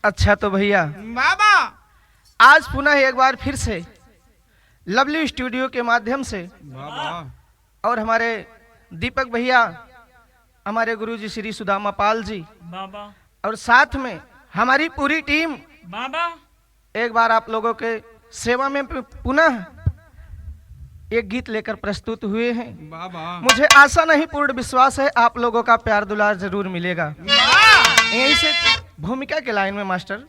अच्छा तो भैया बाबा आज पुनः एक बार फिर से लवली स्टूडियो के माध्यम से बाबा और हमारे दीपक भैया, हमारे गुरुजी श्री सुदामा पाल जी बाबा और साथ में हमारी पूरी टीम बाबा एक बार आप लोगों के सेवा में पुनः एक गीत लेकर प्रस्तुत हुए हैं। बाबा मुझे आशा नहीं पूर्ण विश्वास है आप लोगों का प्यार दुलार जरूर मिलेगा। यहीं से भूमिका के लाइन में मास्टर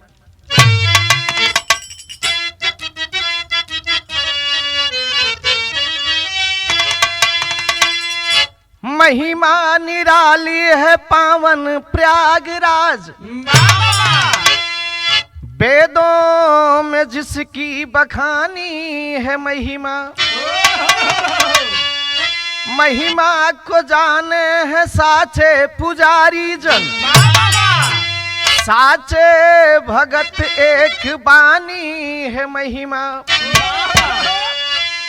महिमा निराली है पावन प्रयागराज, वेदों में जिसकी बखानी है महिमा, महिमा को जाने हैं साचे पुजारी जन, साचे भगत एक बानी है महिमा,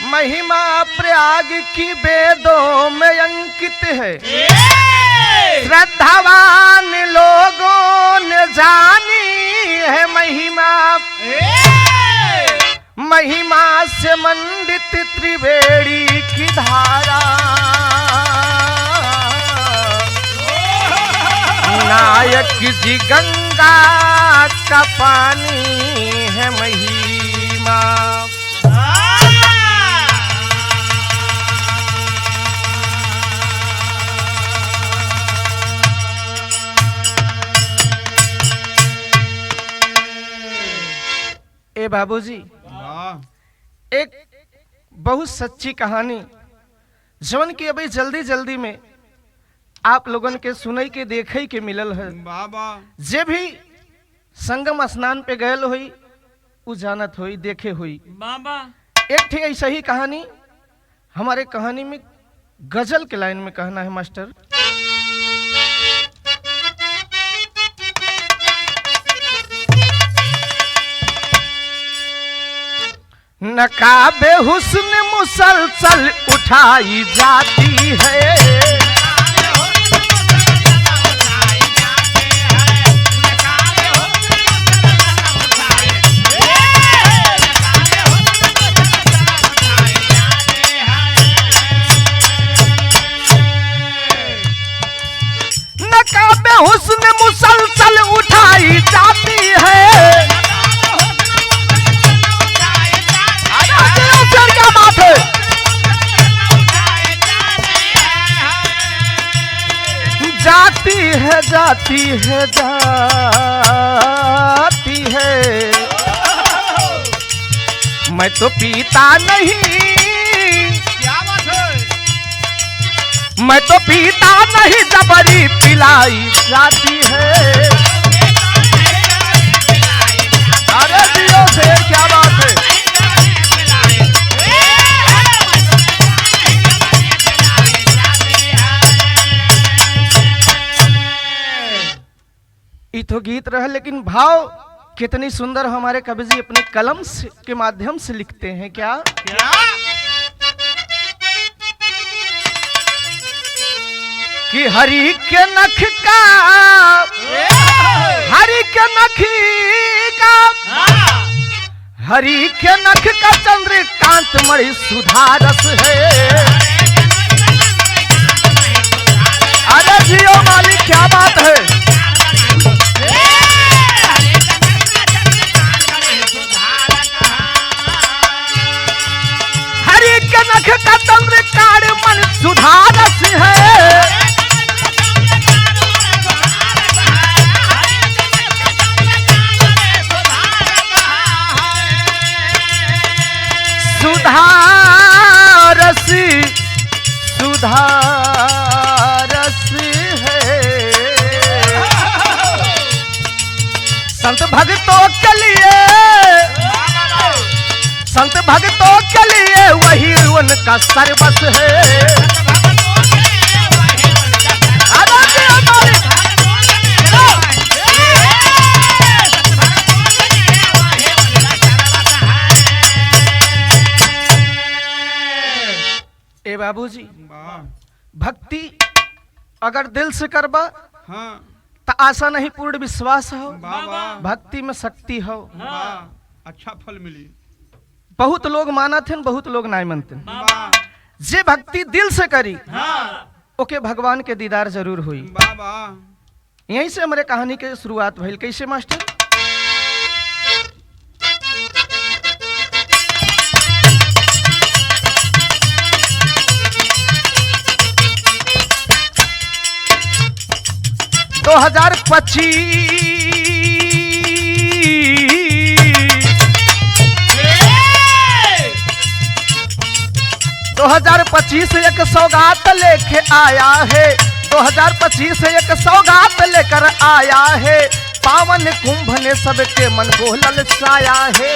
महिमा प्रयाग की वेदों में अंकित है, श्रद्धावान लोगों ने जानी है महिमा, महिमा से मंडित त्रिवेणी की धारा, नायक जी गंगा का पानी है महिमा। ए बाबूजी, एक बहुत सच्ची कहानी जवन की अभी जल्दी जल्दी में आप लोगन के सुनई के देखई के मिलल है। बाबा जे भी संगम स्नान पे गयल हुई उ जानत हुई देखे हुई। बाबा एक थी ऐसा ही कहानी हमारे कहानी में गजल के लाइन में कहना है मास्टर। नकाबे हुस्न मुसलसल उठाई जाती है, नकाबे हुस्न मुसलसल उठाई जाती है, क्या बात है, जाती है जाती है जाती है, मैं तो पीता नहीं, क्या बात है, मैं तो पीता नहीं जबरी पिलाई जाती है। अरे दियो से क्या बात है, ये तो गीत रहा लेकिन भाव कितनी सुंदर हमारे कवि जी अपने कलम के माध्यम से लिखते हैं। क्या क्या कि हरि के नख का, हरि के नखी का, हरि के नख का चंद्रकांत मणि सुधारस है। अरे जियो मालिक क्या बात है, हरि के नख का चंद्रकांत मणि सुधारस है, सुधारसी सुधारस है, संत भक्तों के लिए, संत भक्तों के लिए वही उनका सर्वस है। ए बाबूजी, भक्ति अगर दिल से करबा हाँ तो आशा नहीं पूर्ण विश्वास हो, बाबा भक्ति में शक्ति हो। वाह अच्छा फल मिली बहुत लोग मानत हैं, बहुत लोग नहीं मानते। वाह जे भक्ति दिल से करी ओके भगवान के दीदार जरूर हुई। बाबा यहीं से हमारे कहानी के शुरुआत भइल। कैसे मास्टर? दो हजार 2025 एक सौगात लेके आया है। 2025 एक सौगात लेकर आया है। पावन कुंभ ने सबके मन को ललचाया है।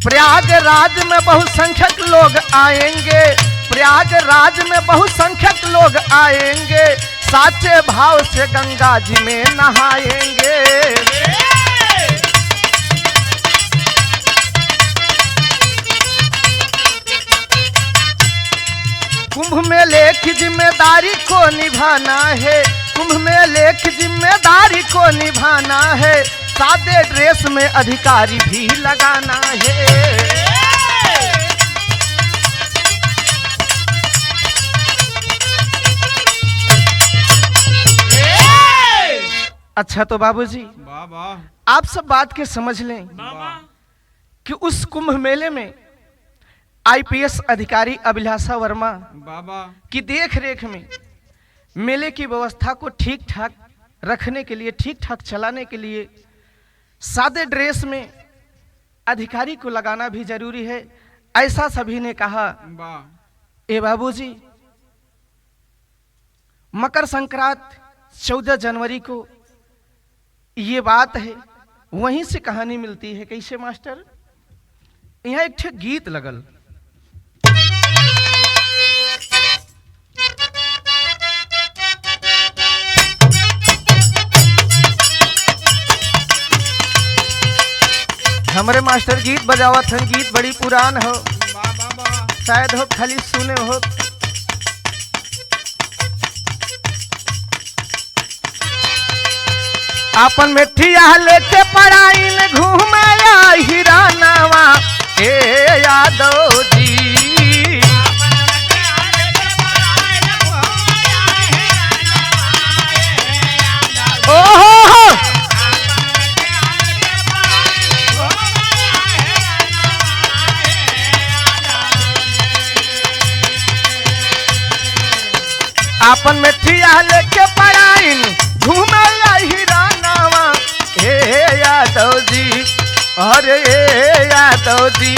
प्रयागराज में बहुसंख्यक लोग आएंगे। प्रयागराज में बहुसंख्यक लोग आएंगे। साचे भाव से गंगा जी में नहाएंगे। कुंभ मेले की जिम्मेदारी को निभाना है। कुंभ मेले की जिम्मेदारी को निभाना है। सादे ड्रेस में अधिकारी भी लगाना है। अच्छा तो बाबूजी बाबा आप सब बात के समझ लें कि उस कुंभ मेले में आईपीएस अधिकारी अभिलाषा वर्मा बाबा की देख रेख में मेले की व्यवस्था को ठीक ठाक रखने के लिए, ठीक ठाक चलाने के लिए सादे ड्रेस में अधिकारी को लगाना भी जरूरी है। ऐसा सभी ने कहा। वाह ए बाबूजी मकर संक्रांत 14 जनवरी को ये बात है, वहीं से कहानी मिलती है। कैसे मास्टर? यहाँ एक ठे गीत लगल। हमारे मास्टर गीत बजावत हैं। गीत बड़ी पुरान हो, बाबा शायद हो खाली सुने हो। आपन मेठिया लेके पढ़ाई घूमया हिरानावा ए यादव जी। ओहो आपन मेठिया लेके पढ़ाई घूमया हिरानावा हे यादव जी। अरे यादव जी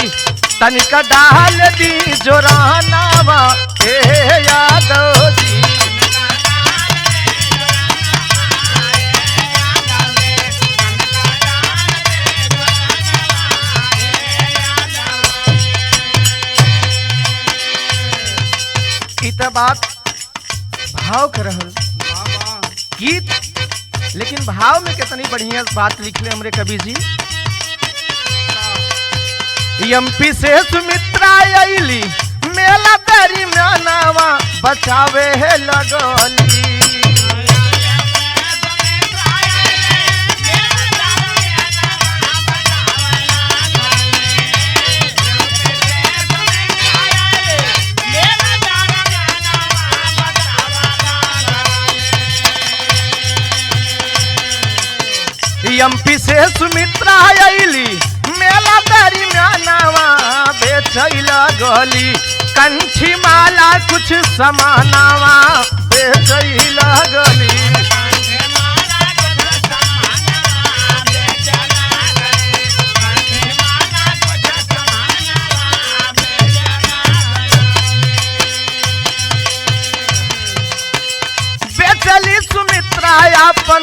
तनिका डाल दी जोरानावा हे यादव जी। इत बात भाव कर रहल बाबा गीत, लेकिन भाव में कितनी बढ़िया बात लिखले हमरे कवि जी। एमपी से सुमित्रा आईली मेला तेरी म्यानावा बचावे है लगली। एमपी से सुमित्रा आईली मेला तेरी म्यानावा बेचैला गली। कंठी माला कुछ समानावा बेचैला गली। बेचली सुमित्रा अपन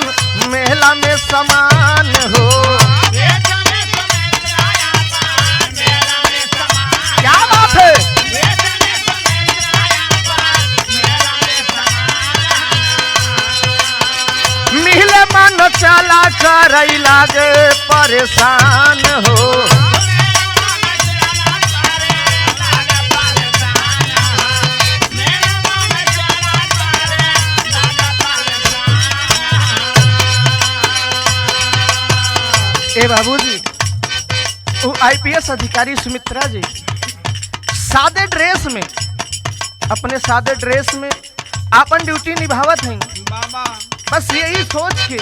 मेला में समान हो। क्या बात है? मिले मन चला कर लागे परेशान हो। बाबूजी, वो आईपीएस अधिकारी सुमित्रा जी सादे ड्रेस में, अपने सादे ड्रेस में अपन ड्यूटी निभावत हैं। बाबा बस यही सोच के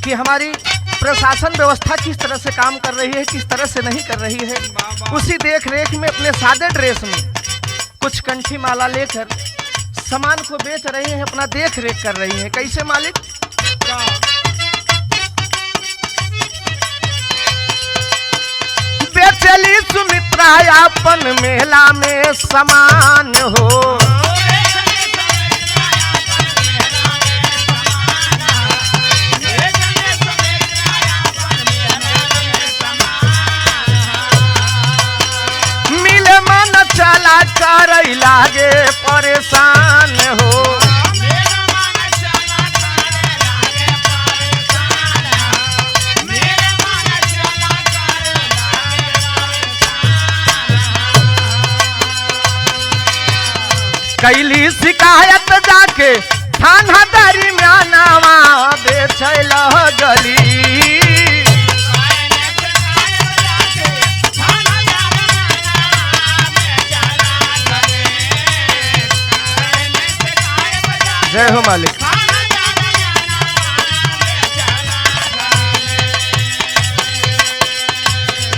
कि हमारी प्रशासन व्यवस्था किस तरह से काम कर रही है, किस तरह से नहीं कर रही है, उसी देख रेख में अपने सादे ड्रेस में कुछ कंठी माला लेकर सामान को बेच रही है, अपना देख रेख कर रही है। कैसे मालिक? का बेचली सुमित्रा अपन मेला में समान हो, मिले मन चला कर लागे परेशान हो। कैली शिकायत जाके थाना दरमियानवा बेचल गली, जय हो मालिक।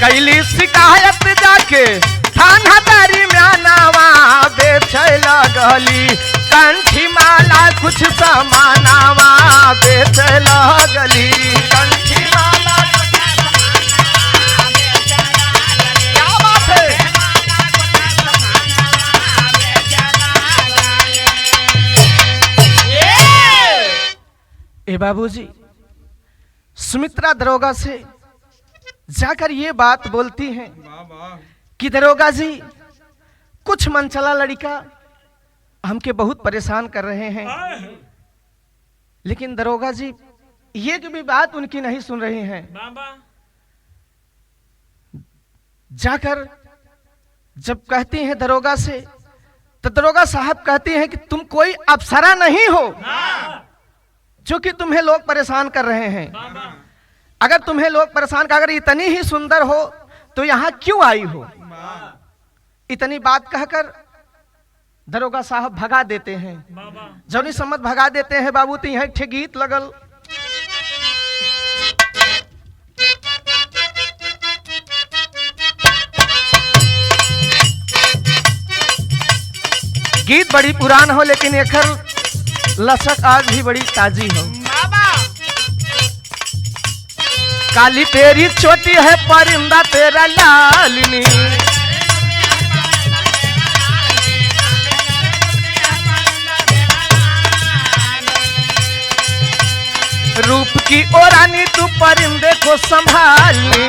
कैली शिकायत जाके थाना दरमियानवा बेचल गली, कंठी माला कुछ समानावा बेचल गली, कंठी माला क्या बात है? ए बाबूजी, सुमित्रा दरोगा से जाकर ये बात बोलती हैं बाबा कि दरोगा जी, कुछ मनचला लड़का हमके बहुत परेशान कर रहे हैं। लेकिन दरोगा जी ये भी बात उनकी नहीं सुन रही हैं। जाकर जब कहती हैं दरोगा से, तो दरोगा साहब कहती हैं कि तुम कोई अप्सरा नहीं हो जो कि तुम्हें लोग परेशान कर रहे हैं। अगर तुम्हें लोग परेशान कर, अगर इतनी ही सुंदर हो तो यहाँ क्यों आई हो? इतनी बात कहकर दरोगा साहब भगा देते हैं। जौनी सम्मत भगा देते हैं बाबू, तो यहाँ एक गीत लगल। गीत बड़ी पुरान हो लेकिन एकर लचक आज भी बड़ी ताजी हो। काली तेरी चोटी है परिंदा तेरा लालिनी, रूप की ओ रानी तू परिंदे को संभालनी,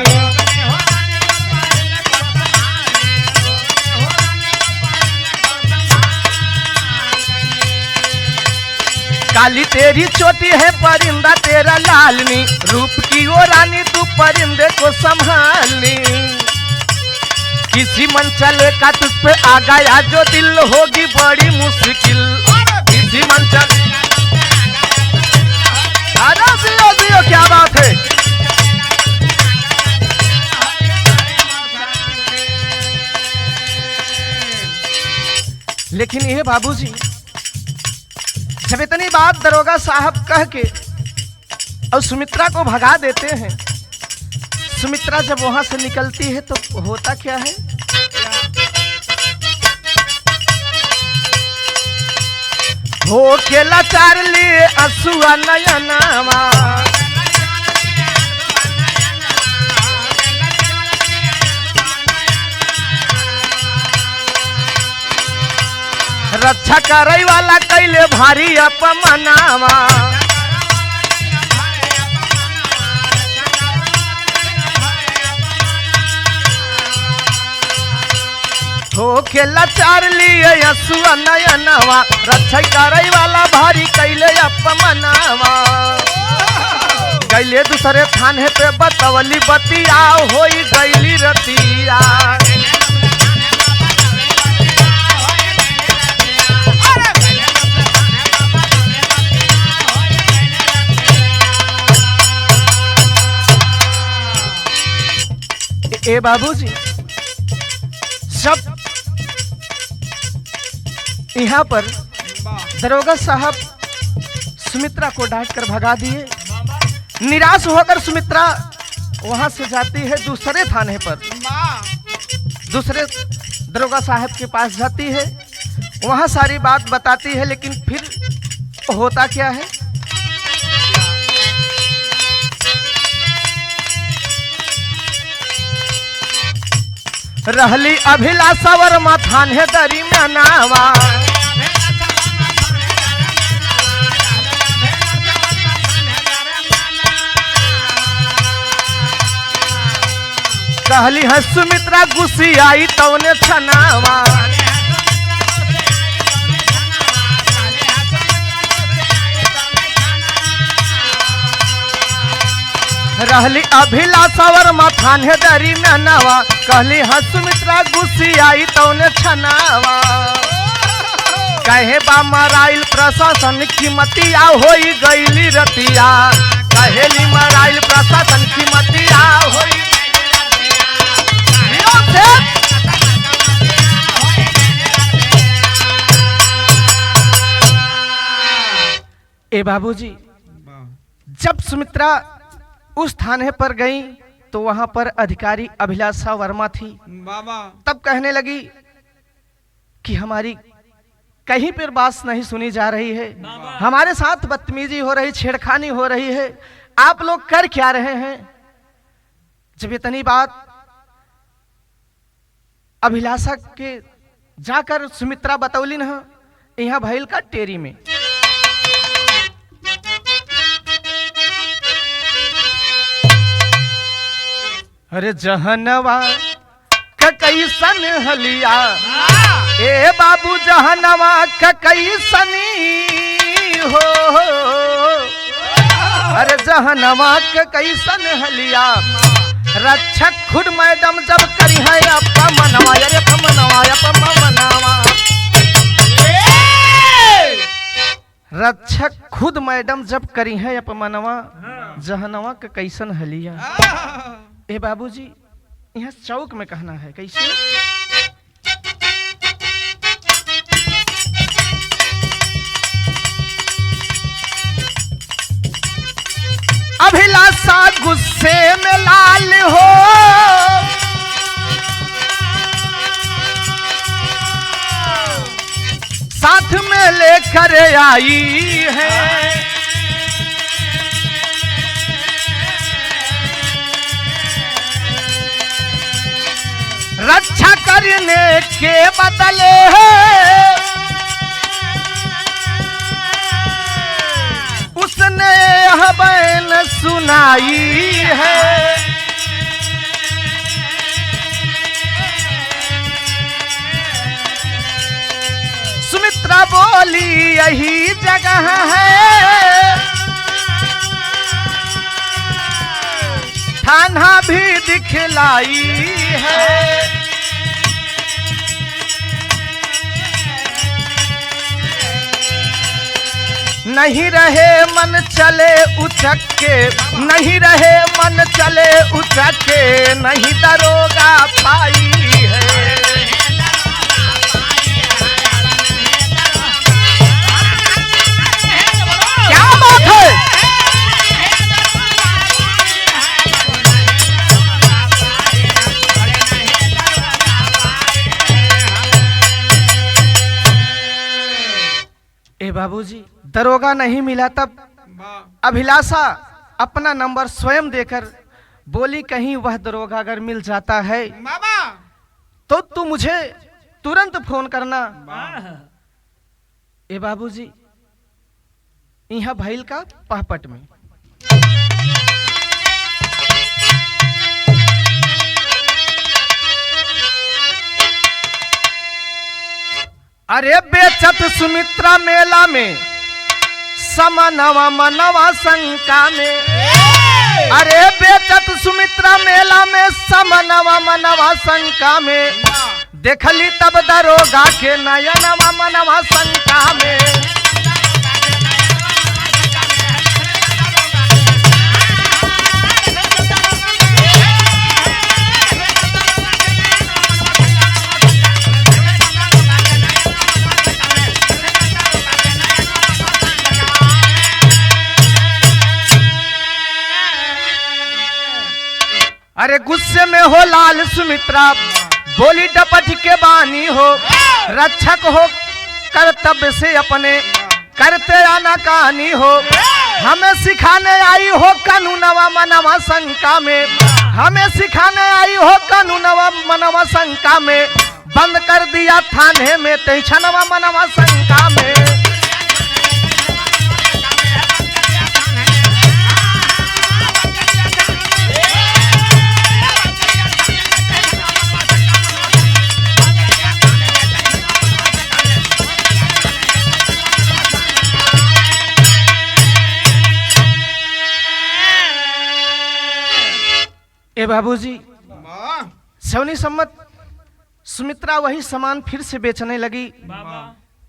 काली तेरी चोटी है परिंदा तेरा लालनी, रूप की ओ रानी तू परिंदे को संभालनी। किसी मन चले का तुझ पे आ गया जो दिल होगी बड़ी मुश्किल, किसी मन चले क्या बात है? लेकिन ये बाबूजी जब इतनी बात दरोगा साहब कह के और सुमित्रा को भगा देते हैं, सुमित्रा जब वहां से निकलती है तो होता क्या है? हो के लाचार लिए असुआ नयनावा, रक्षा करे वाला कैले भारी अपमानावा, होके लाचार लिए असुआ नयनावा, रक्षा करे वाला भारी कैले अपमानावा। कैले दूसरे थाने पे बतवली बतिया होई गईली रतिया, ए बाबूजी, जब यहाँ पर वाह दरोगा साहब सुमित्रा को डांट कर भगा दिए। निराश होकर सुमित्रा वहां से जाती है दूसरे थाने पर, वाह दूसरे दरोगा साहब के पास जाती है, वहां सारी बात बताती है। लेकिन फिर होता क्या है, रहली अभिलाषा वर्मा थाने दरी में नावा, कहली है सुमित्रा गुस्सी आई तौने छनावा, रहली अभिलाषा वर्मा थाने दरी में नावा, कहली है सुमित्रा गुस्सी आई तौने छनावा, कहे बा मराइल प्रशासन की मतिया होई गईली रतिया, कहेली मराइल प्रशासन की मतिया होई ए बाबूजी, वाह जब सुमित्रा उस थाने पर गई तो वहां पर अधिकारी अभिलाषा वर्मा थी। वाह तब कहने लगी कि हमारी कहीं पर बात नहीं सुनी जा रही है, हमारे साथ बदतमीजी हो रही, छेड़खानी हो रही है, आप लोग कर क्या रहे हैं। जब इतनी बात अभिलाषा के जाकर सुमित्रा बतौली न, यहाँ भैल का टेरी में अरे जहनवा कैसन हलिया, ए बाबू जहनवा कैसनी हो, अरे जहनवा कैसन हलिया, रक्षक खुद मैडम जब करी है अपा मनवा, अरे मनवा अपा मनवा, रक्षक खुद मैडम जब करी है अपमनवा, जहनवा का कैसन हलिया। ए बाबूजी, यहाँ चौक में कहना है कैसे, अभिलाषा गुस्से में लाल हो, साथ में लेकर आई है, रक्षा करने के बदले उसने यह बयान सुनाई है, सुमित्रा बोली यही जगह है, थाना भी दिखलाई है, नहीं रहे मन चले उचक के, नहीं रहे मन चले उचक के, नहीं दरोगा पाई है, क्या बात है। ए बाबूजी, दरोगा नहीं मिला। तब वाह अभिलाषा अपना नंबर स्वयं देकर बोली कहीं वह दरोगा अगर मिल जाता है बाबा तो तू मुझे तुरंत फोन करना। वाह ए बाबूजी, यहाँ भैल का पाहपट में अरे बेचत सुमित्रा मेला में समनवा मनवा शंका में, अरे बेचत सुमित्रा मेला में समनवा मनवा शंका में, देखली तब दरोगा के नयनवा मनवा शंका में, अरे गुस्से में हो लाल सुमित्रा, बोली डपट के बानी हो, रक्षक हो कर्तव्य से अपने, करते आना कहानी हो। हमें सिखाने आई हो कानूनवा मनवा शंका में, हमें सिखाने आई हो कानूनवा मनवा शंका में, बंद कर दिया थाने में तैछनवा मनवा शंका में। ए बाबूजी, वाह सवनी सम्मत सुमित्रा वही सामान फिर से बेचने लगी,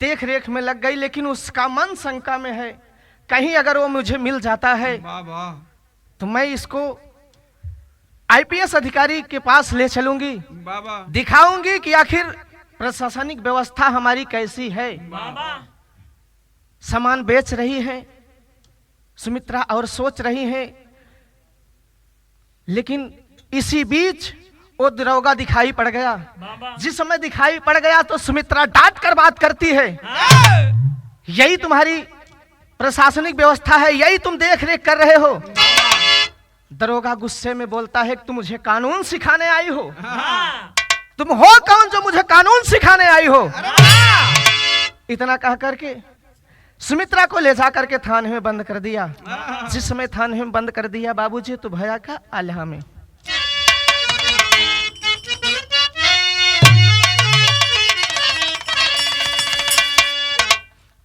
देख रेख में लग गई, लेकिन उसका मन शंका में है, कहीं अगर वो मुझे मिल जाता है वाह वाह तो मैं इसको आईपीएस अधिकारी के पास ले चलूंगी, वाह वाह दिखाऊंगी कि आखिर प्रशासनिक व्यवस्था हमारी कैसी है। सामान बेच रही है सुमित्रा और सोच रही है, लेकिन इसी बीच वो दरोगा दिखाई पड़ गया। जिस समय दिखाई पड़ गया तो सुमित्रा डांट कर बात करती है, यही तुम्हारी प्रशासनिक व्यवस्था है, यही तुम देख रेख कर रहे हो। दरोगा गुस्से में बोलता है कि तुम मुझे कानून सिखाने आई हो, तुम हो कौन जो मुझे कानून सिखाने आई हो। इतना कह करके सुमित्रा को ले जा करके थाने में बंद कर दिया। जिस समय थाने में बंद कर दिया बाबूजी तो भया का आल्हा में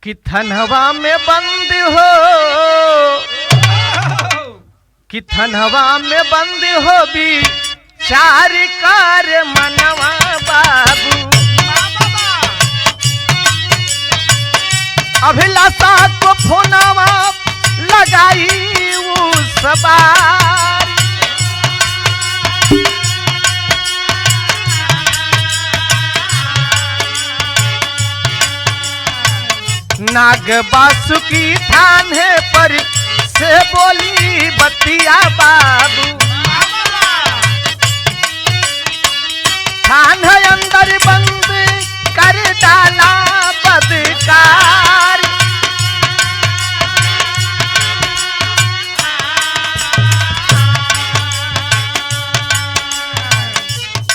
कि थनवा में बंद हो, कि थनवा में बंद हो भी चार कार मनवा बाबू। अभिलाषा को फोनवा लगाई वो सवार, नाग बासुकी थाने पर से बोली बतिया बाबू। थाने अंदर बंद कर डाला बदकार,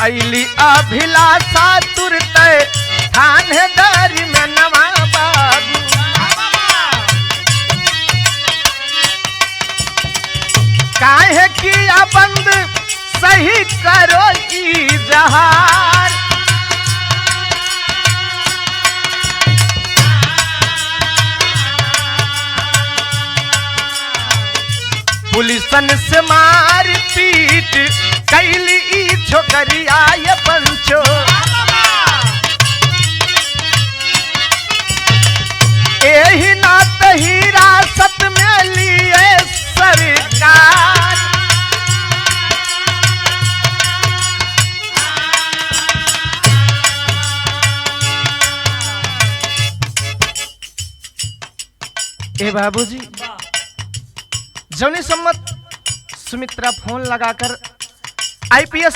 अली अभिलाषा तुरत थानेदार में नवा बाबू। काहे किया बंद सही करो इजहार, पुलिसन से मार पीट कैली छोकरिया ये पंचो। एही नात हिरासत में लिए सरकार, ए बाबूजी जौनी सम्मत सुमित्रा फोन लगाकर आईपीएस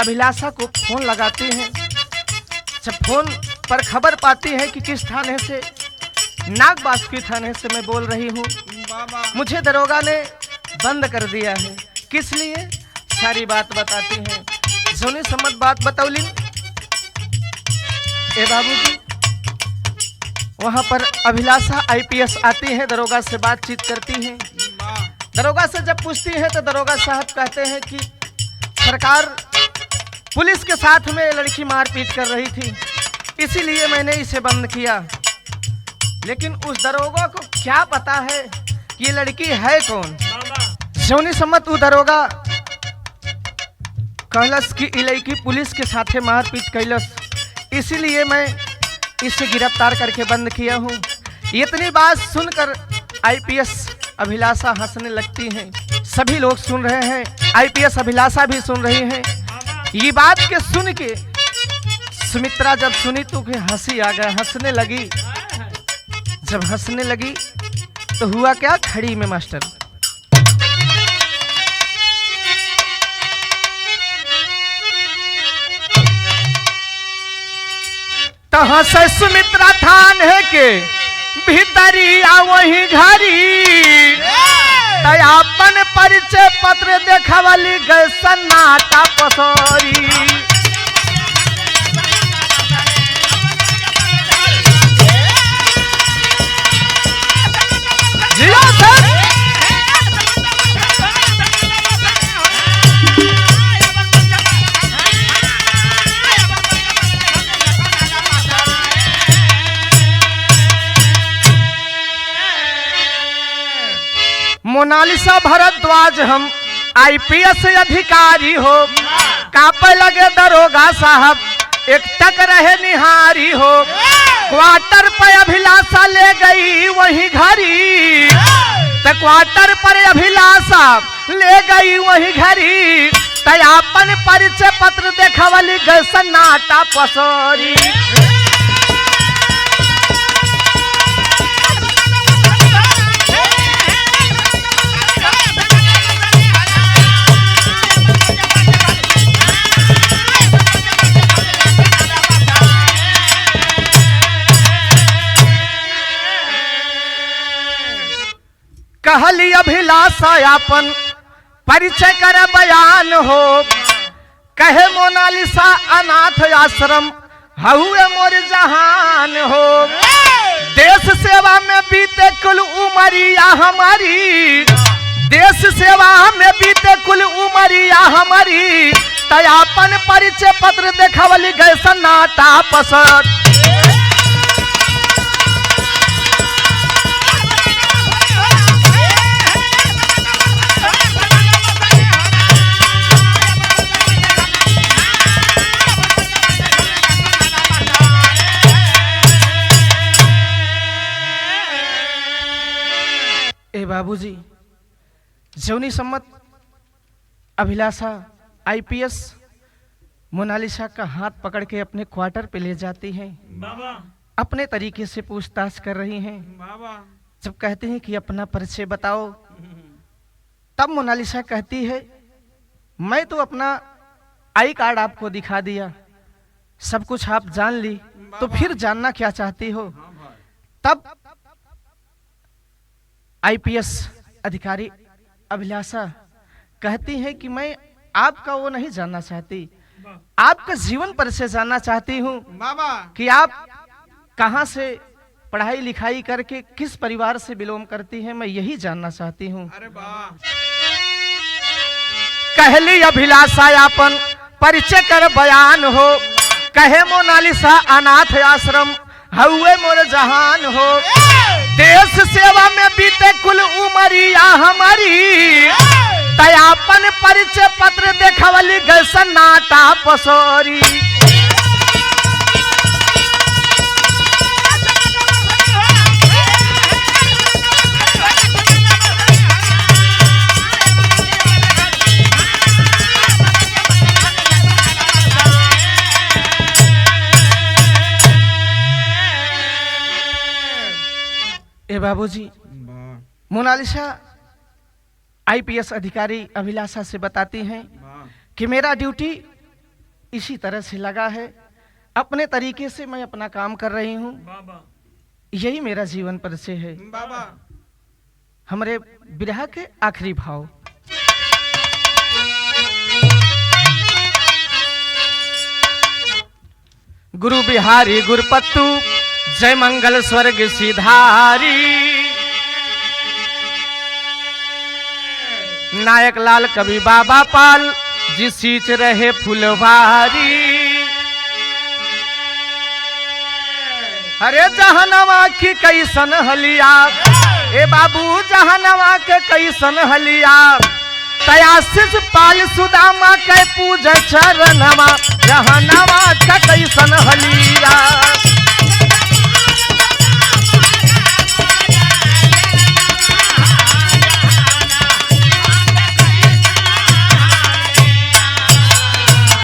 अभिलाषा को फोन लगाती हैं, जब फोन पर खबर पाती है कि किस थाने से, नागबासुकी थाने से मैं बोल रही हूँ, मुझे दरोगा ने बंद कर दिया है, किस लिए सारी बात बताती हैं। जौनी सम्मत बात बतौली ए बाबूजी, वहां पर अभिलाषा आईपीएस आती है, दरोगा से बातचीत करती हैं। दरोगा से जब पूछती है तो दरोगा साहब कहते हैं कि सरकार पुलिस के साथ में लड़की मारपीट कर रही थी, इसीलिए मैंने इसे बंद किया। लेकिन उस दरोगा को क्या पता है कि ये लड़की है कौन। जौनी सम्मत वो दरोगा कहलस कि ये लड़की पुलिस के साथ मारपीट कैलस, इसीलिए मैं इसे गिरफ्तार करके बंद किया हूँ। इतनी बात सुनकर आईपीएस अभिलाषा हंसने लगती हैं, सभी लोग सुन रहे हैं, आईपीएस अभिलाषा भी सुन रही हैं। ये बात के सुन के सुमित्रा जब सुनी तो हंसी आ गया, हंसने लगी। जब हंसने लगी तो हुआ क्या, खड़ी में मास्टर कहाँ से सुमित्रा थान है के भीतरिया वही घरी तयापन परिचय पत्र देखवली गए सन्नाटा पसोरी। जियो सर मोनालिसा भारद्वाज हम आईपीएस अधिकारी हो कापे लगे दरोगा साहब एक टक रहे निहारी हो क्वार्टर पर अभिलाषा ले गई वही घरी तो क्वार्टर पर अभिलाषा ले गई वही घरी तयापन परिचय पत्र देखवली गए सन्नाटा पसोरी। कहली अभिलाषा यापन परिचय कर बयान हो कहे मोनालिसा अनाथ आश्रम हुए मोर जहान हो देश सेवा में बीते कुल उमरिया हमारी देश सेवा में बीते कुल उमरिया हमारी तयापन परिचय पत्र देखवली गए सन्नाटा पसर। ए बाबूजी जौनी सम्मत अभिलाषा आईपीएस मोनालिसा का हाथ पकड़ के अपने क्वार्टर पे ले जाती हैं अपने तरीके से पूछताछ कर रही हैं जब कहते हैं कि अपना परिचय बताओ तब मोनालिसा कहती है मैं तो अपना आई कार्ड आपको दिखा दिया सब कुछ आप जान ली तो फिर जानना क्या चाहती हो। तब आईपीएस अधिकारी अभिलाषा कहती है कि मैं आपका वो नहीं जानना चाहती आपका जीवन परिचय जानना चाहती हूँ कि आप कहाँ से पढ़ाई लिखाई करके किस परिवार से बिलोंग करती हैं मैं यही जानना चाहती हूँ। कहली अभिलाषा यापन परिचय कर बयान हो कहे मोनालिसा अनाथ आश्रम हुए मोर जहान हो देश सेवा में बीते कुल उमरिया हमारी तयापन परिचय पत्र देखवली गए सन्नाटा पसोरी। ए बाबूजी मोनालिसा आईपीएस अधिकारी अभिलाषा से बताती हैं कि मेरा ड्यूटी इसी तरह से लगा है अपने तरीके से मैं अपना काम कर रही हूँ यही मेरा जीवन परिचय है। हमारे विरह के आखिरी भाव गुरु बिहारी गुरुपत्तु जय मंगल स्वर्ग सिधारी नायक लाल कवि बाबा पाल जी सींच रहे फुलवारी अरे जहनवा की कैसन हलिया ए बाबू जहनवा के कैसन हलिया तयासिस पाल सुदामा के पूज चरणवा जहनवा का कैसन हलिया।